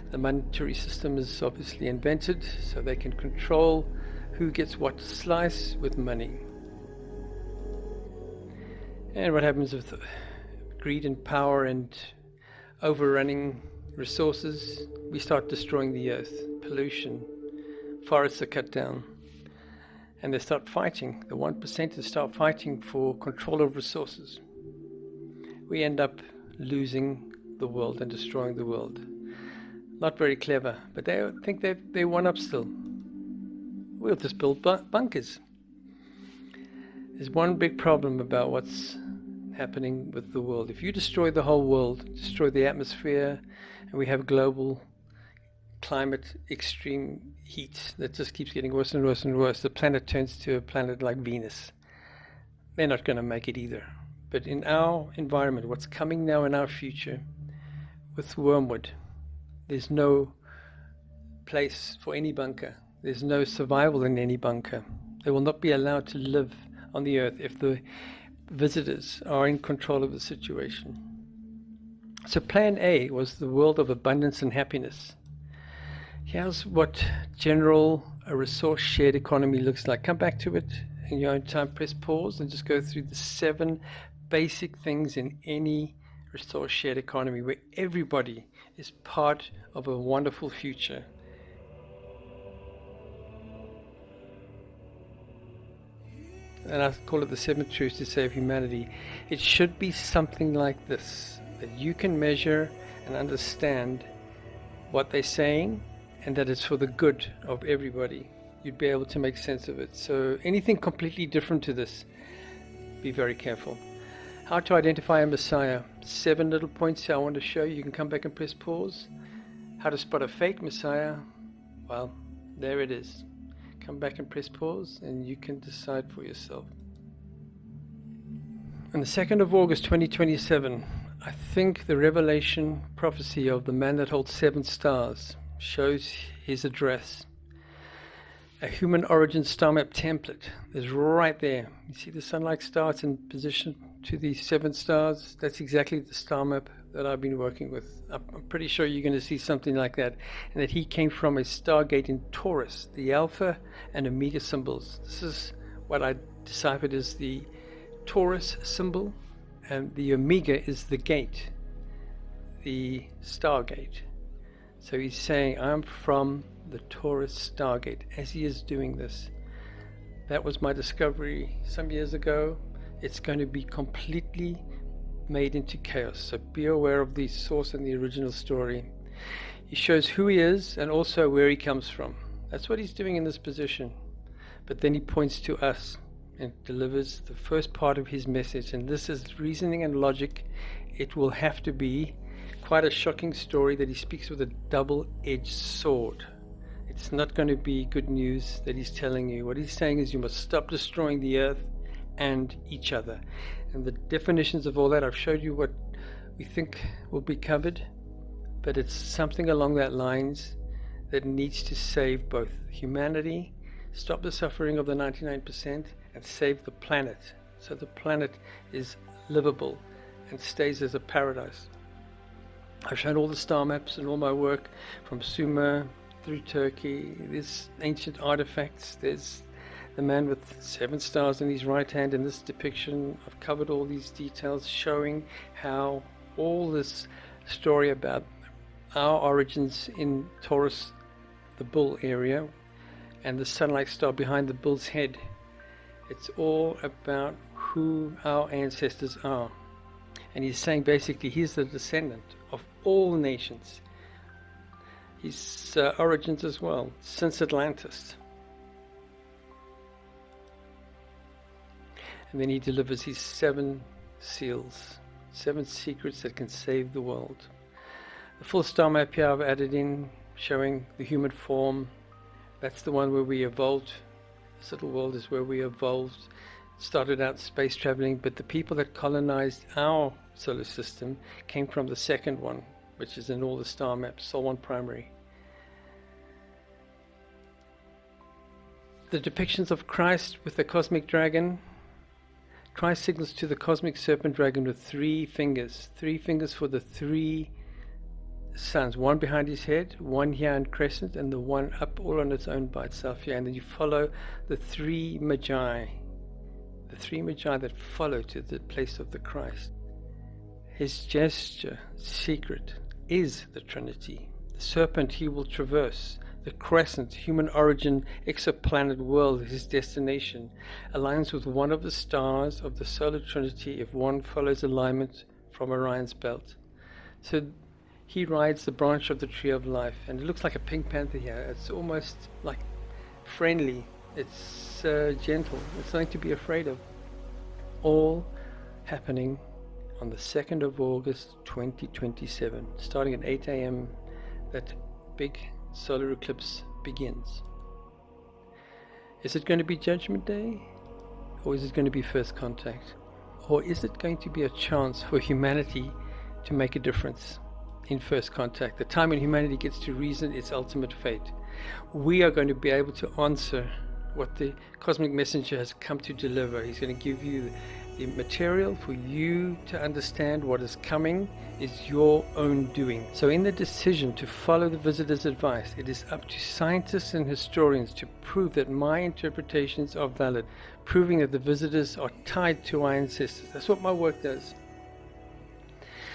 The monetary system is obviously invented so they can control who gets what slice with money. And what happens with greed and power and overrunning resources? We start destroying the earth. Pollution, forests are cut down, and they start fighting. The 1% start fighting for control of resources. We end up losing the world and destroying the world. Not very clever, but they think they won up still. We'll just build bunkers. There's one big problem about what's happening with the world. If you destroy the whole world, destroy the atmosphere, and we have global climate extreme heat that just keeps getting worse and worse and worse, the planet turns to a planet like Venus. They're not going to make it either. But in our environment, what's coming now in our future with wormwood, there's no place for any bunker. There's no survival in any bunker. They will not be allowed to live on the earth if the visitors are in control of the situation. So plan A was the world of abundance and happiness. Here's what a resource shared economy looks like. Come back to it in your own time, press pause, and just go through the 7 basic things in any resource shared economy where everybody is part of a wonderful future. And I call it the 7 truths to save humanity. It should be something like this, that you can measure and understand what they're saying, and that it's for the good of everybody. You'd be able to make sense of it. So anything completely different to this, be very careful. How to identify a Messiah. 7 little points here I want to show you. You can come back and press pause. How to spot a fake Messiah. Well, there it is. Come back and press pause, and you can decide for yourself. On the 2nd of August 2027, I think the revelation prophecy of the man that holds 7 stars shows his address. A human origin star map template is right there. You see the sun-like star, it's in position to the 7 stars. That's exactly the star map that I've been working with. I'm pretty sure you're going to see something like that, and that he came from a stargate in Taurus, the Alpha and Omega symbols. This is what I deciphered as the Taurus symbol, and the Omega is the gate, the stargate. So he's saying, I'm from the Taurus stargate, as he is doing this. That was my discovery some years ago. It's going to be completely made into chaos. So be aware of the source and the original story. He shows who he is and also where he comes from. That's what he's doing in this position. But then he points to us and delivers the first part of his message. And this is reasoning and logic. It will have to be quite a shocking story that he speaks with a double-edged sword. It's not going to be good news that he's telling you. What he's saying is you must stop destroying the earth and each other. And the definitions of all that, I've showed you what we think will be covered, but it's something along that lines that needs to save both humanity, stop the suffering of the 99%, and save the planet, so the planet is livable and stays as a paradise. I've shown all the star maps and all my work from Sumer through Turkey. There's ancient artifacts. There's the man with 7 stars in his right hand in this depiction. I've covered all these details showing how all this story about our origins in Taurus, the bull area, and the sun-like star behind the bull's head. It's all about who our ancestors are. And he's saying basically he's the descendant of all nations. His origins as well, since Atlantis. And then he delivers his 7 seals, 7 secrets that can save the world. The full star map here I've added in, showing the human form. That's the one where we evolved. This little world is where we evolved. Started out space traveling, but the people that colonized our solar system came from the second one, which is in all the star maps, Sol 1 primary. The depictions of Christ with the cosmic dragon. Christ signals to the cosmic serpent dragon with 3 fingers. 3 fingers for the 3 suns. 1 behind his head, 1 here in crescent, and the 1 up all on its own by itself here. And then you follow the 3 magi. The 3 magi that follow to the place of the Christ. His gesture, secret, is the Trinity. The serpent he will traverse. The crescent, human origin, exoplanet world, his destination, aligns with one of the stars of the solar trinity if one follows alignment from Orion's belt. So he rides the branch of the tree of life, and it looks like a pink panther here. It's almost like friendly. It's gentle. It's something to be afraid of. All happening on the 2nd of August 2027. Starting at 8 a.m. that big solar eclipse begins. Is it going to be Judgment Day? Or is it going to be first contact? Or is it going to be a chance for humanity to make a difference in first contact? The time when humanity gets to reason its ultimate fate. We are going to be able to answer what the cosmic messenger has come to deliver. He's going to give you the material for you to understand what is coming is your own doing. So in the decision to follow the visitor's advice, it is up to scientists and historians to prove that my interpretations are valid, proving that the visitors are tied to our ancestors. That's what my work does.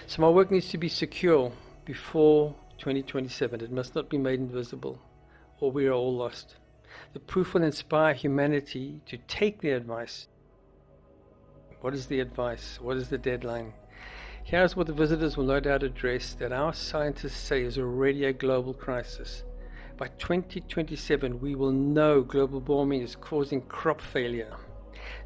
So my work needs to be secure before 2027. It must not be made invisible, or we are all lost. The proof will inspire humanity to take the advice. What is the advice? What is the deadline? Here's what the visitors will no doubt address that our scientists say is already a global crisis. By 2027, we will know global warming is causing crop failure.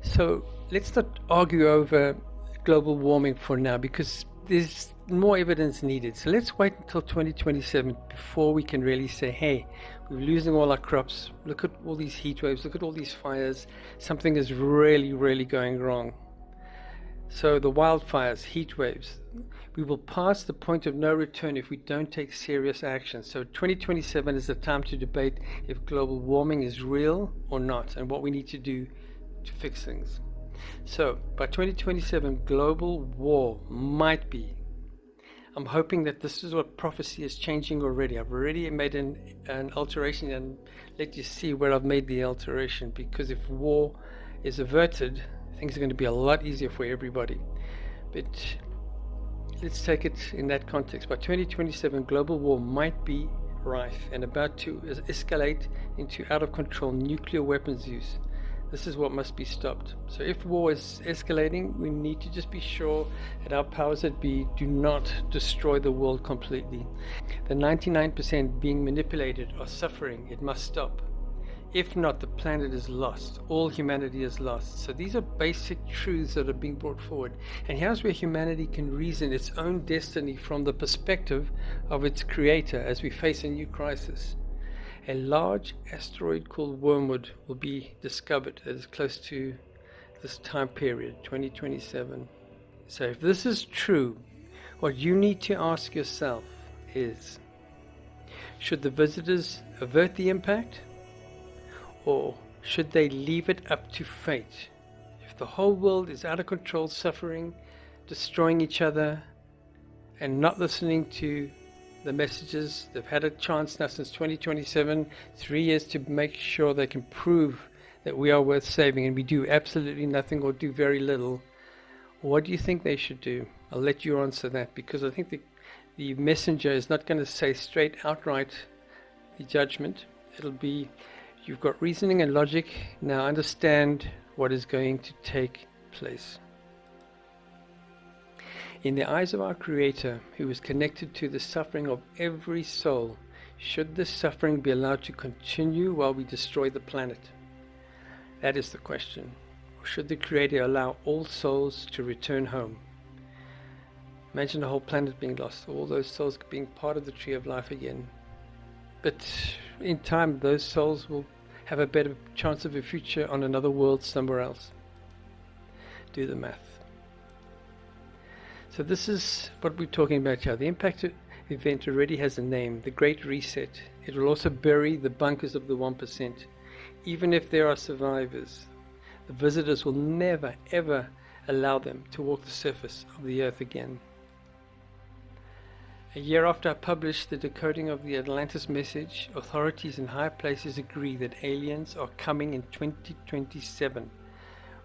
So let's not argue over global warming for now, because there's more evidence needed. So let's wait until 2027 before we can really say, hey, we're losing all our crops. Look at all these heat waves. Look at all these fires. Something is really, really going wrong. So the wildfires, heat waves, we will pass the point of no return if we don't take serious action. So 2027 is the time to debate if global warming is real or not, and what we need to do to fix things. So by 2027, global war might be. I'm hoping that this is what prophecy is changing already. I've already made an alteration and let you see where I've made the alteration, because if war is averted, things are going to be a lot easier for everybody. But let's take it in that context. By 2027, global war might be rife and about to escalate into out of control nuclear weapons use. This is what must be stopped. So if war is escalating, we need to just be sure that our powers that be do not destroy the world completely. The 99% being manipulated are suffering. It must stop. If not, the planet is lost. All humanity is lost. So these are basic truths that are being brought forward. And here's where humanity can reason its own destiny from the perspective of its creator as we face a new crisis. A large asteroid called Wormwood will be discovered that is close to this time period, 2027. So if this is true, what you need to ask yourself is, should the visitors avert the impact? Or should they leave it up to fate? If the whole world is out of control, suffering, destroying each other, and not listening to the messages, they've had a chance now since 2027, 3 years to make sure they can prove that we are worth saving, and we do absolutely nothing or do very little. What do you think they should do? I'll let you answer that, because I think the messenger is not going to say straight outright the judgment. It'll be, you've got reasoning and logic, now understand what is going to take place. In the eyes of our Creator, who is connected to the suffering of every soul, should this suffering be allowed to continue while we destroy the planet? That is the question. Or should the Creator allow all souls to return home? Imagine the whole planet being lost, all those souls being part of the tree of life again. But in time, those souls will have a better chance of a future on another world somewhere else. Do the math. So this is what we're talking about here. The impact event already has a name, the Great Reset. It will also bury the bunkers of the 1%. Even if there are survivors, the visitors will never, ever allow them to walk the surface of the earth again. A year after I published the decoding of the Atlantis message, authorities in high places agree that aliens are coming in 2027.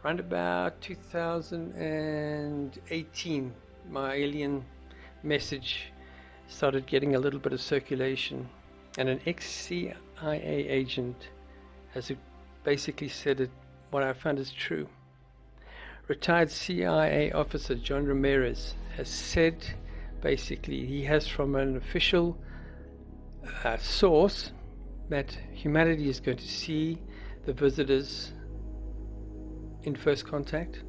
Around about 2018, my alien message started getting a little bit of circulation, and an ex-CIA agent has basically said that what I found is true. Retired CIA officer John Ramirez has said, basically, he has from an official source that humanity is going to see the visitors in first contact,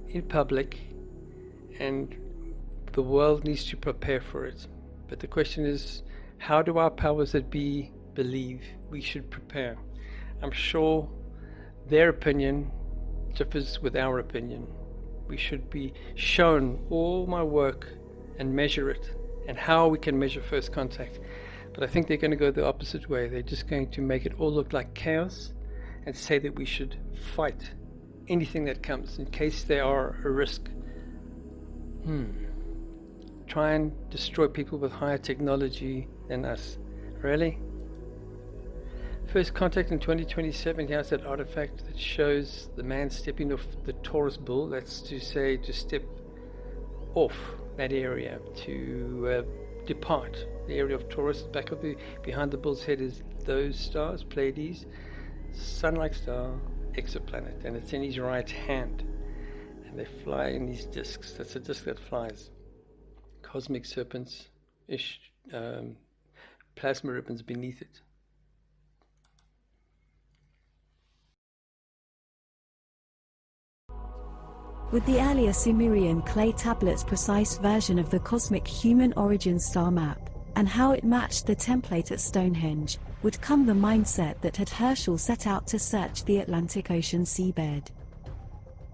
in public, and the world needs to prepare for it. But the question is, how do our powers that be believe we should prepare? I'm sure their opinion differs with our opinion. We should be shown all my work and measure it, and how we can measure first contact. But I think they're going to go the opposite way. They're just going to make it all look like chaos and say that we should fight anything that comes in case they are a risk. Try and destroy people with higher technology than us. Really? First contact in 2027, here's that artifact that shows the man stepping off the Taurus bull. That's to say, to step off that area, to depart the area of Taurus. Back of behind the bull's head is those stars, Pleiades, sun-like star, exoplanet, and it's in his right hand. And they fly in these discs. That's a disc that flies. Cosmic serpents-ish plasma ribbons beneath it. With the earlier Sumerian clay tablets' precise version of the cosmic human origin star map, and how it matched the template at Stonehenge, would come the mindset that had Herschel set out to search the Atlantic Ocean seabed.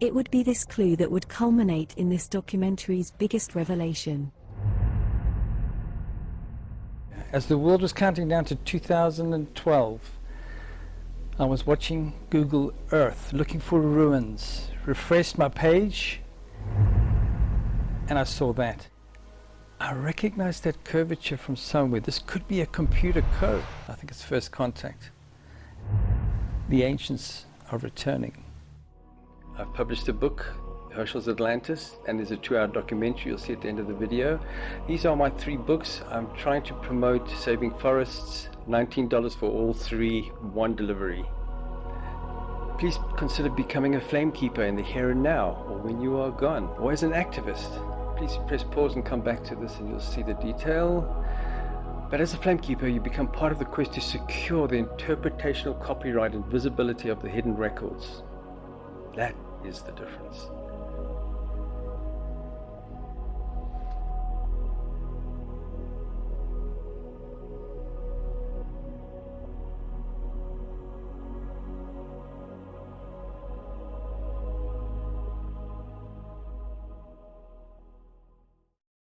It would be this clue that would culminate in this documentary's biggest revelation. As the world was counting down to 2012, I was watching Google Earth, looking for ruins, refreshed my page, and I saw that. I recognized that curvature from somewhere. This could be a computer code. I think it's first contact. The ancients are returning. I've published a book, Herschel's Atlantis, and there's a 2-hour documentary you'll see at the end of the video. These are my 3 books. I'm trying to promote Saving Forests, $19 for all 3, 1 delivery. Please consider becoming a flame keeper in the here and now, or when you are gone, or as an activist. Please press pause and come back to this and you'll see the detail. But as a flame keeper, you become part of the quest to secure the interpretational copyright and visibility of the hidden records. That is the difference.